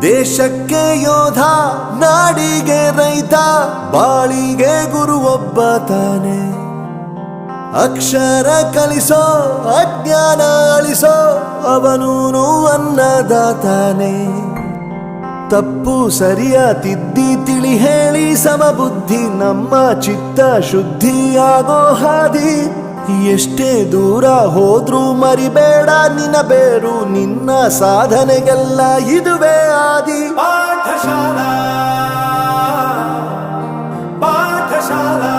ದೇಶಕ್ಕೆ ಯೋಧ, ನಾಡಿಗೆ ರೈತ, ಬಾಳಿಗೆ ಗುರು ಒಬ್ಬ ತಾನೆ. ಅಕ್ಷರ ಕಲಿಸೋ, ಅಜ್ಞಾನ ಅಳಿಸೋ, ಅವನೂನು ಅನ್ನದಾತಾನೆ. ತಪ್ಪು ಸರಿಯ ತಿದ್ದಿ ತಿಳಿ ಹೇಳಿ ಸಮಬುದ್ಧಿ, ನಮ್ಮ ಚಿತ್ತ ಶುದ್ಧಿಯಾಗೋ ಹಾದಿ. ಎಷ್ಟೇ ದೂರ ಹೋದ್ರೂ ಮರಿಬೇಡ ನಿನ್ನ ಬೇರು, ನಿನ್ನ ಸಾಧನೆಗೆಲ್ಲ ಇದುವೇ ಆದಿ. ಪಾಠಶಾಲಾ ಪಾಠಶಾಲಾ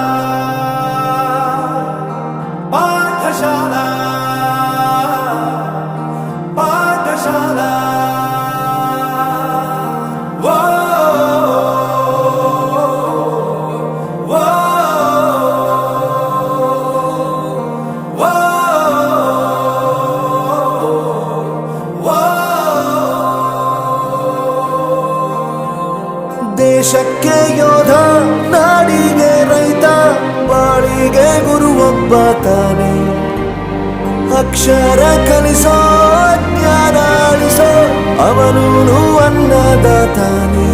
ಪಾಠಶಾಲಾ ಪಾಠಶಾಲಾ. ದೇಶಕ್ಕೆ ಯೋಧ, ನಾಡಿಗೆ ರೈತ, ಬಾಳಿಗೆ ಗುರು ಒಬ್ಬ ತಾನೆ. ಅಕ್ಷರ ಕಲಿಸೋ, ಜ್ಞಾನ ಅಳಿಸೋ, ಅವನೂನು ಅನ್ನದಾತಾನೆ.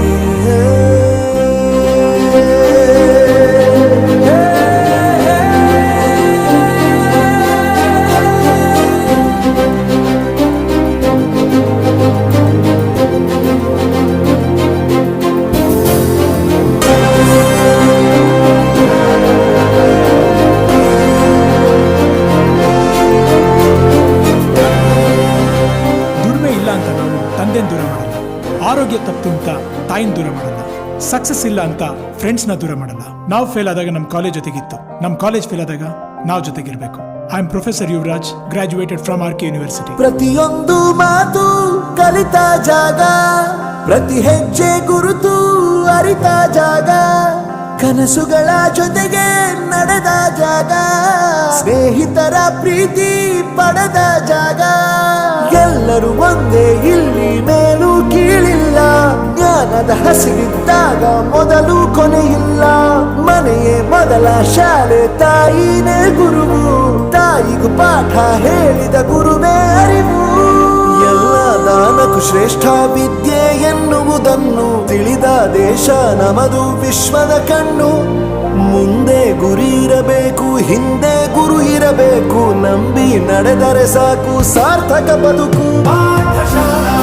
ದೂರ ಮಾಡಲ್ಲ, ಆರೋಗ್ಯ ತಪ್ಪು ಅಂತ ತಾಯಿನ ದೂರ ಮಾಡಲ್ಲ, ಸಕ್ಸಸ್ ಇಲ್ಲ ಅಂತ ಫ್ರೆಂಡ್ಸ್ನ ದೂರ ಮಾಡಲ್ಲ. ನಾವು ಫೇಲ್ ಆದಾಗ ನಮ್ಮ ಕಾಲೇಜ್ ಜೊತೆಗಿತ್ತು, ನಮ್ಮ ಕಾಲೇಜ್ ಫೇಲ್ ಆದಾಗ ನಾವು ಜೊತೆಗಿರ್ಬೇಕು. I am professor Yuvraj, graduated from R K university. ಪ್ರತಿಯೊಂದು ಮಾತು ಕಲಿತ ಜಾಗ, ಪ್ರತಿ ಹೆಜ್ಜೆ ಗುರುತು ಅರಿತ ಜಾಗ, ಕನಸುಗಳ ಜೊತೆಗೆ ನಡೆದ ಜಾಗ, ಸ್ನೇಹಿತರ ಪ್ರೀತಿ ಪಡೆದ ಜಾಗ. ಎಲ್ಲರೂ ಒಂದೇ, ಇಲ್ಲಿ ಮೇಲೂ ಕೀಳಿಲ್ಲ, ಜ್ಞಾನದ ಹಸಿವಿದ್ದಾಗ ಮೊದಲು ಕೊನೆಯಿಲ್ಲ. ಮನೆಯೇ ಮೊದಲ ಶಾಲೆ, ತಾಯಿನೇ ಗುರುವು, ತಾಯಿಗೂ ಪಾಠ ಹೇಳಿದ ಗುರುವೇ ಅರಿವು. ಎಲ್ಲ ದಾನಕ್ಕೂ ಶ್ರೇಷ್ಠ ವಿದ್ಯೆ ಎನ್ನುವುದನ್ನು ತಿಳಿದ ದೇಶ ನಮದು, ವಿಶ್ವದ ಕಣ್ಣು. ಮುಂದೆ ಗುರಿ ಇರಬೇಕು, ಹಿಂದೆ ಗುರು ಇರಬೇಕು, ನಂಬಿ ನಡೆದರೆ ಸಾಕು ಸಾರ್ಥಕ ಬದುಕು. ಪಾಠಶಾಲಾ